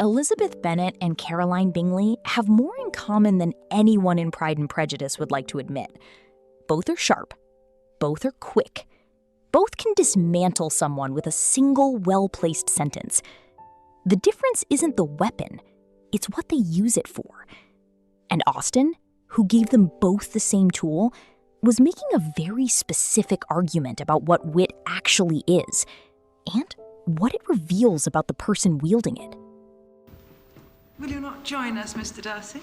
Elizabeth Bennet and Caroline Bingley have more in common than anyone in Pride and Prejudice would like to admit. Both are sharp. Both are quick. Both can dismantle someone with a single, well-placed sentence. The difference isn't the weapon, it's what they use it for. And Austen, who gave them both the same tool, was making a very specific argument about what wit actually is, and what it reveals about the person wielding it. Will you not join us, Mr. Darcy?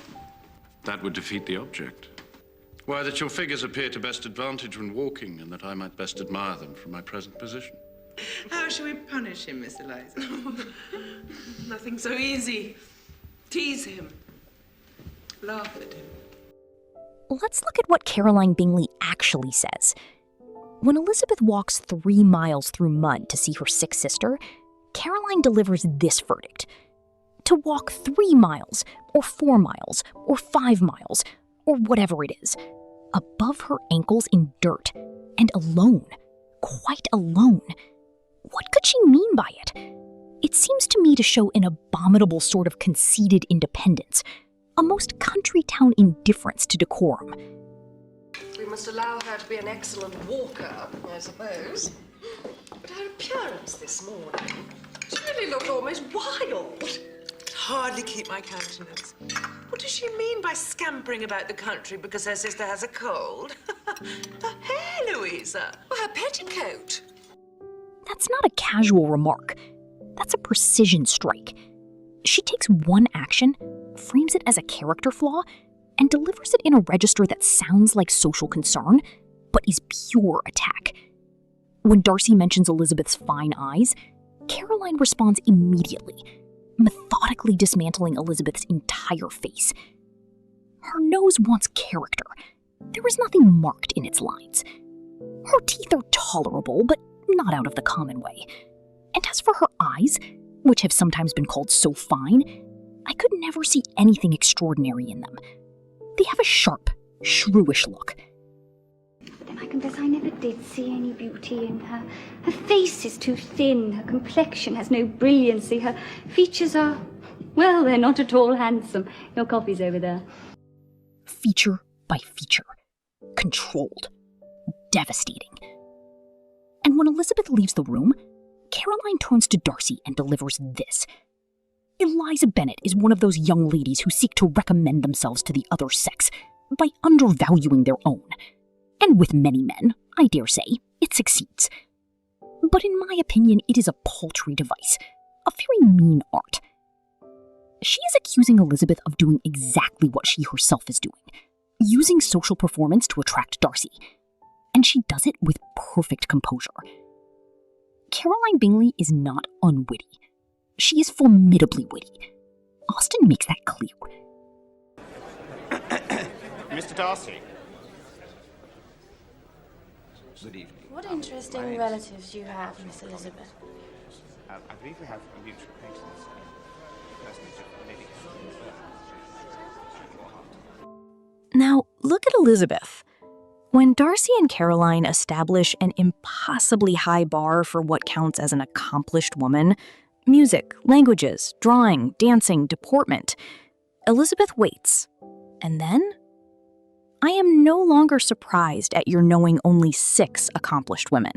That would defeat the object. Why, that your figures appear to best advantage when walking, and that I might best admire them from my present position. How shall we punish him, Miss Eliza? Nothing so easy. Tease him. Laugh at him. Let's look at what Caroline Bingley actually says. When Elizabeth walks 3 miles through mud to see her sick sister, Caroline delivers this verdict. To walk 3 miles, or 4 miles, or 5 miles, or whatever it is, above her ankles in dirt, and alone, quite alone. What could she mean by it? It seems to me to show an abominable sort of conceited independence, a most country town indifference to decorum. We must allow her to be an excellent walker, I suppose. But her appearance this morning, she really looked almost wild. Hardly keep my countenance. What does she mean by scampering about the country because her sister has a cold? Her hair, Louisa. Or her petticoat. That's not a casual remark. That's a precision strike. She takes one action, frames it as a character flaw, and delivers it in a register that sounds like social concern, but is pure attack. When Darcy mentions Elizabeth's fine eyes, Caroline responds immediately, methodically dismantling Elizabeth's entire face. Her nose wants character. There is nothing marked in its lines. Her teeth are tolerable, but not out of the common way. And as for her eyes, which have sometimes been called so fine, I could never see anything extraordinary in them. They have a sharp, shrewish look. Then I confess I never did see any beauty in her. Her face is too thin, her complexion has no brilliancy, her features are, well, they're not at all handsome. Your coffee's over there. Feature by feature. Controlled. Devastating. And when Elizabeth leaves the room, Caroline turns to Darcy and delivers this. Eliza Bennet is one of those young ladies who seek to recommend themselves to the other sex by undervaluing their own. And with many men, I dare say, it succeeds. But in my opinion, it is a paltry device, a very mean art. She is accusing Elizabeth of doing exactly what she herself is doing, using social performance to attract Darcy. And she does it with perfect composure. Caroline Bingley is not unwitty. She is formidably witty. Austen makes that clear. Mr. Darcy. Good evening. What interesting relatives you have, Miss Elizabeth. I believe we have a mutual acquaintance. Personage of Lady Caroline. Now, look at Elizabeth. When Darcy and Caroline establish an impossibly high bar for what counts as an accomplished woman, music, languages, drawing, dancing, deportment, Elizabeth waits. And then, I am no longer surprised at your knowing only 6 accomplished women.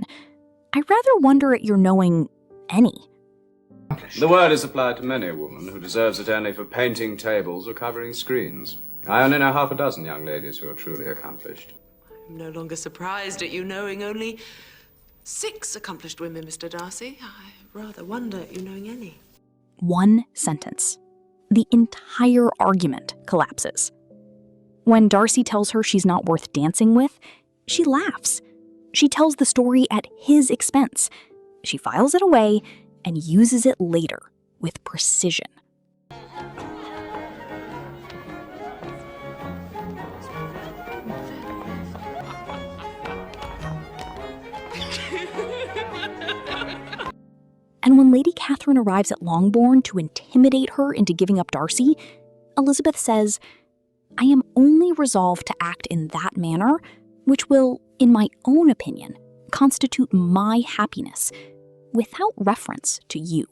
I rather wonder at your knowing any. The word is applied to many a woman who deserves it only for painting tables or covering screens. I only know half a dozen young ladies who are truly accomplished. I'm no longer surprised at you knowing only 6 accomplished women, Mr. Darcy. I rather wonder at you knowing any. One sentence. The entire argument collapses. When Darcy tells her she's not worth dancing with, she laughs. She tells the story at his expense. She files it away and uses it later with precision. And when Lady Catherine arrives at Longbourn to intimidate her into giving up Darcy, Elizabeth says, I am only resolved to act in that manner, which will, in my own opinion, constitute my happiness, without reference to you.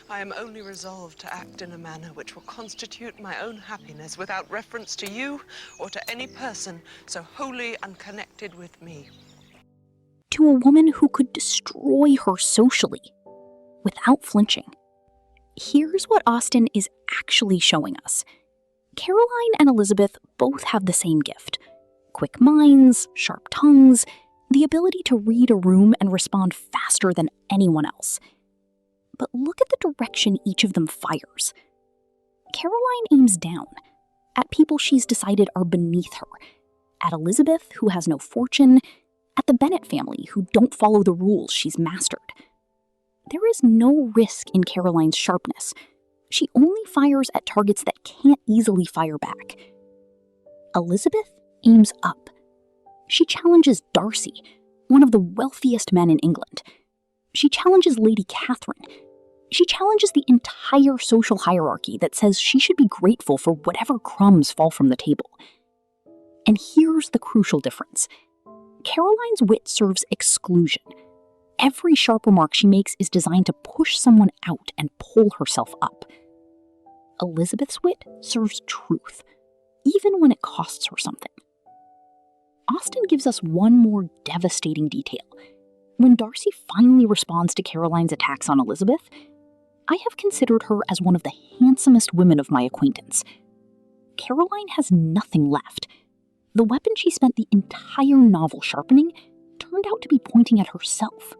I am only resolved to act in a manner which will constitute my own happiness without reference to you or to any person so wholly unconnected with me. To a woman who could destroy her socially without flinching. Here's what Austen is actually showing us. Caroline and Elizabeth both have the same gift. Quick minds, sharp tongues, the ability to read a room and respond faster than anyone else. But look at the direction each of them fires. Caroline aims down, at people she's decided are beneath her, at Elizabeth, who has no fortune, at the Bennet family, who don't follow the rules she's mastered. There is no risk in Caroline's sharpness. She only fires at targets that can't easily fire back. Elizabeth aims up. She challenges Darcy, one of the wealthiest men in England. She challenges Lady Catherine. She challenges the entire social hierarchy that says she should be grateful for whatever crumbs fall from the table. And here's the crucial difference. Caroline's wit serves exclusion. Every sharp remark she makes is designed to push someone out and pull herself up. Elizabeth's wit serves truth, even when it costs her something. Austen gives us one more devastating detail. When Darcy finally responds to Caroline's attacks on Elizabeth, I have considered her as one of the handsomest women of my acquaintance. Caroline has nothing left. The weapon she spent the entire novel sharpening turned out to be pointing at herself.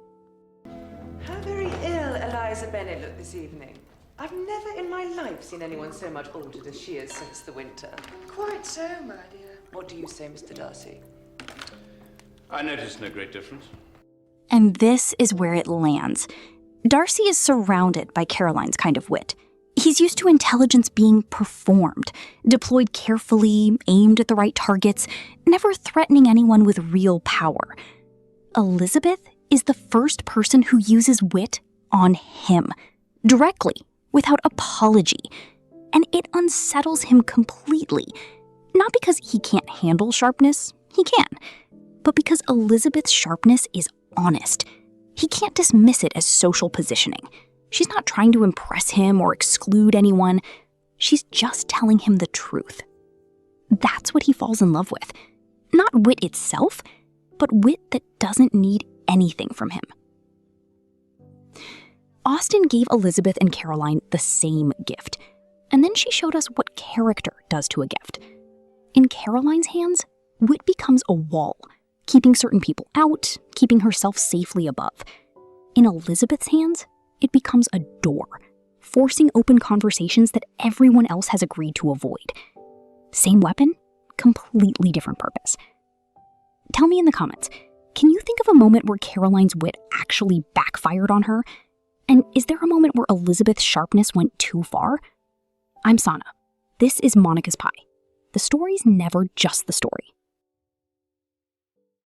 How very ill Eliza Bennet looked this evening. I've never in my life seen anyone so much altered as she is since the winter. Quite so, my dear. What do you say, Mr. Darcy? I noticed no great difference. And this is where it lands. Darcy is surrounded by Caroline's kind of wit. He's used to intelligence being performed, deployed carefully, aimed at the right targets, never threatening anyone with real power. Elizabeth is the first person who uses wit on him, directly, without apology. And it unsettles him completely. Not because he can't handle sharpness, he can, but because Elizabeth's sharpness is honest. He can't dismiss it as social positioning. She's not trying to impress him or exclude anyone. She's just telling him the truth. That's what he falls in love with. Not wit itself, but wit that doesn't need anything from him. Austen gave Elizabeth and Caroline the same gift, and then she showed us what character does to a gift. In Caroline's hands, wit becomes a wall, keeping certain people out, keeping herself safely above. In Elizabeth's hands, it becomes a door, forcing open conversations that everyone else has agreed to avoid. Same weapon, completely different purpose. Tell me in the comments, can you think of a moment where Caroline's wit actually backfired on her? And is there a moment where Elizabeth's sharpness went too far? I'm Sana. This is Monica's Pie. The story's never just the story.